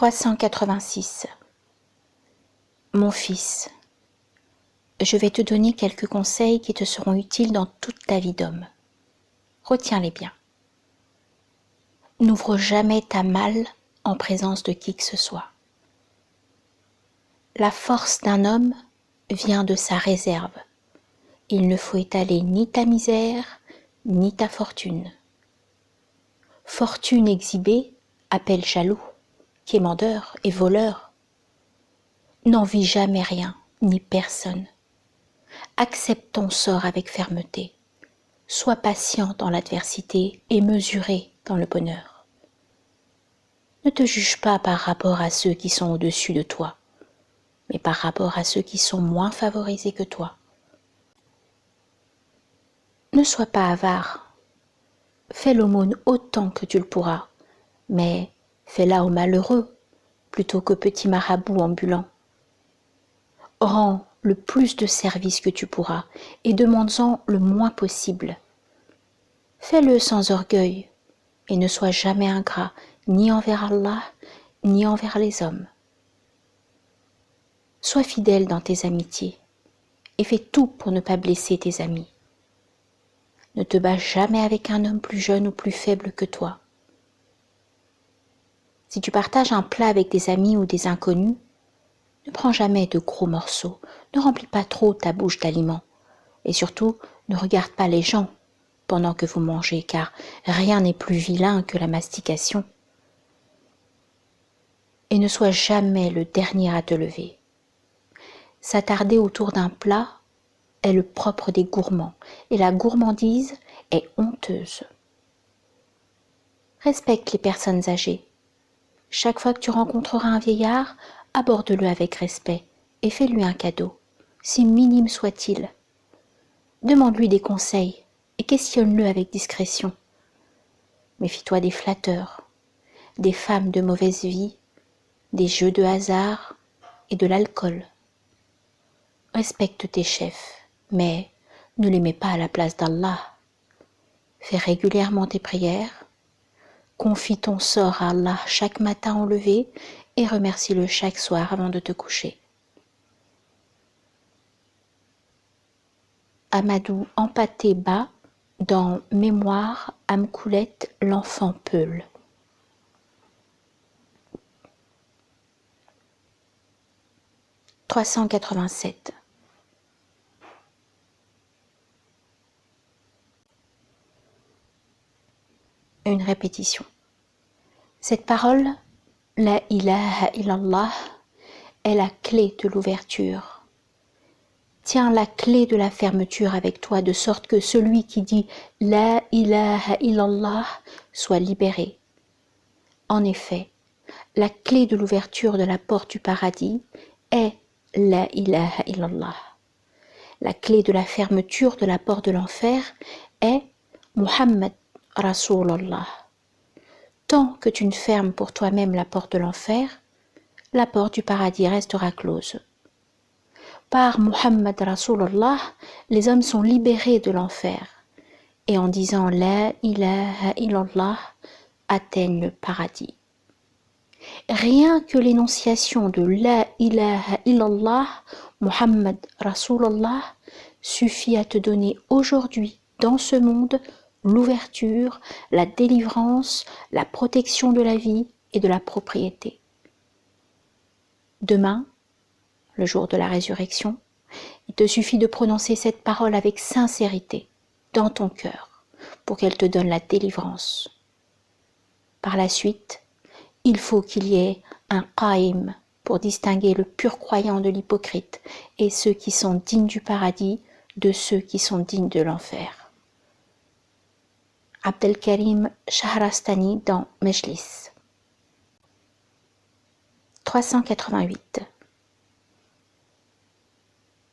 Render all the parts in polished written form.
386. Mon fils, je vais te donner quelques conseils qui te seront utiles dans toute ta vie d'homme. Retiens-les bien. N'ouvre jamais ta malle en présence de qui que ce soit. La force d'un homme vient de sa réserve. Il ne faut étaler ni ta misère, ni ta fortune. Fortune exhibée appelle jaloux, quémandeur et voleur. N'envie jamais rien, ni personne. Accepte ton sort avec fermeté. Sois patient dans l'adversité et mesuré dans le bonheur. Ne te juge pas par rapport à ceux qui sont au-dessus de toi, mais par rapport à ceux qui sont moins favorisés que toi. Ne sois pas avare. Fais l'aumône autant que tu le pourras, mais fais-la aux malheureux plutôt qu'aux petits marabouts ambulants. Rends le plus de services que tu pourras et demande-en le moins possible. Fais-le sans orgueil et ne sois jamais ingrat ni envers Allah ni envers les hommes. Sois fidèle dans tes amitiés et fais tout pour ne pas blesser tes amis. Ne te bats jamais avec un homme plus jeune ou plus faible que toi. Si tu partages un plat avec des amis ou des inconnus, ne prends jamais de gros morceaux, ne remplis pas trop ta bouche d'aliments et surtout ne regarde pas les gens pendant que vous mangez car rien n'est plus vilain que la mastication. Et ne sois jamais le dernier à te lever. S'attarder autour d'un plat est le propre des gourmands et la gourmandise est honteuse. Respecte les personnes âgées. Chaque fois que tu rencontreras un vieillard, aborde-le avec respect et fais-lui un cadeau, si minime soit-il. Demande-lui des conseils et questionne-le avec discrétion. Méfie-toi des flatteurs, des femmes de mauvaise vie, des jeux de hasard et de l'alcool. Respecte tes chefs, mais ne les mets pas à la place d'Allah. Fais régulièrement tes prières, confie ton sort à Allah chaque matin au lever et remercie-le chaque soir avant de te coucher. Amadou Empaté Ba dans Mémoire Amcoulette l'enfant Peul. « 387. Une répétition. Cette parole, la ilaha illallah, est la clé de l'ouverture. Tiens la clé de la fermeture avec toi de sorte que celui qui dit la ilaha illallah soit libéré. En effet, la clé de l'ouverture de la porte du paradis est la ilaha illallah. La clé de la fermeture de la porte de l'enfer est Muhammad Rasulullah. Tant que tu ne fermes pour toi-même la porte de l'enfer, la porte du paradis restera close. Par Muhammad Rasulullah, les hommes sont libérés de l'enfer et en disant la ilaha illallah atteignent le paradis. Rien que l'énonciation de la ilaha illallah, Muhammad Rasulullah, suffit à te donner aujourd'hui dans ce monde l'ouverture, la délivrance, la protection de la vie et de la propriété. Demain, le jour de la résurrection, il te suffit de prononcer cette parole avec sincérité dans ton cœur pour qu'elle te donne la délivrance. Par la suite, il faut qu'il y ait un qaïm pour distinguer le pur croyant de l'hypocrite et ceux qui sont dignes du paradis de ceux qui sont dignes de l'enfer. Abdelkarim Shahrastani dans Mejlis. 388.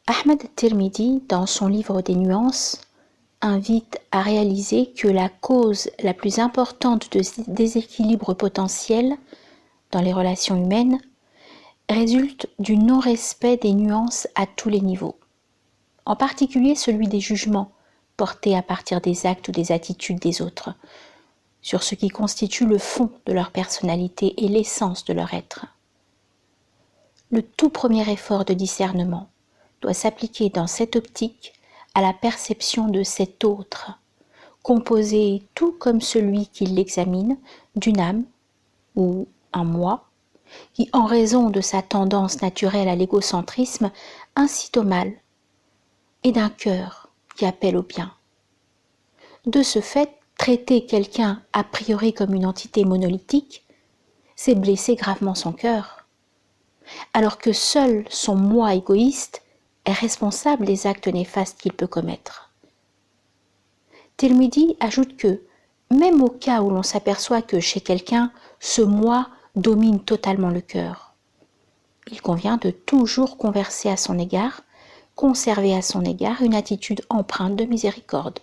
Ahmed Tirmidhi, dans son livre des nuances, invite à réaliser que la cause la plus importante de ces déséquilibres potentiels dans les relations humaines résulte du non-respect des nuances à tous les niveaux, en particulier celui des jugements portés à partir des actes ou des attitudes des autres. sur ce qui constitue le fond de leur personnalité et l'essence de leur être. Le tout premier effort de discernement doit s'appliquer dans cette optique à la perception de cet autre, composé tout comme celui qui l'examine d'une âme ou un moi, qui en raison de sa tendance naturelle à l'égocentrisme incite au mal, et d'un cœur qui appelle au bien. De ce fait, traiter quelqu'un a priori comme une entité monolithique, c'est blesser gravement son cœur, alors que seul son moi égoïste est responsable des actes néfastes qu'il peut commettre. Tirmidhi ajoute que, même au cas où l'on s'aperçoit que chez quelqu'un, ce moi domine totalement le cœur, il convient de toujours converser à son égard, conserver à son égard une attitude empreinte de miséricorde,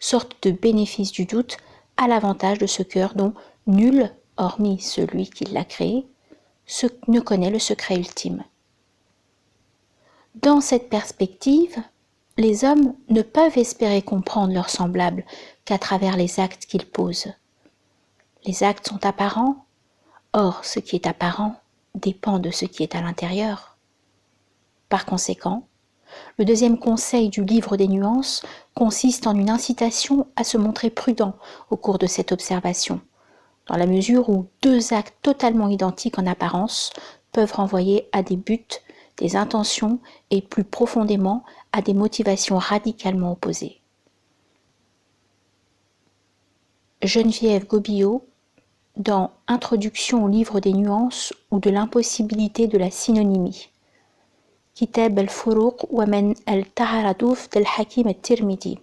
sorte de bénéfice du doute à l'avantage de ce cœur dont nul, hormis celui qui l'a créé, ne connaît le secret ultime. Dans cette perspective, les hommes ne peuvent espérer comprendre leurs semblables qu'à travers les actes qu'ils posent. Les actes sont apparents, or ce qui est apparent dépend de ce qui est à l'intérieur. Par conséquent, le deuxième conseil du livre des nuances consiste en une incitation à se montrer prudent au cours de cette observation, dans la mesure où deux actes totalement identiques en apparence peuvent renvoyer à des buts, des intentions et plus profondément à des motivations radicalement opposées. Geneviève Gobillot, dans Introduction au livre des nuances ou de l'impossibilité de la synonymie, كتاب الفروق ومن التعارض للحكيم الترمذي.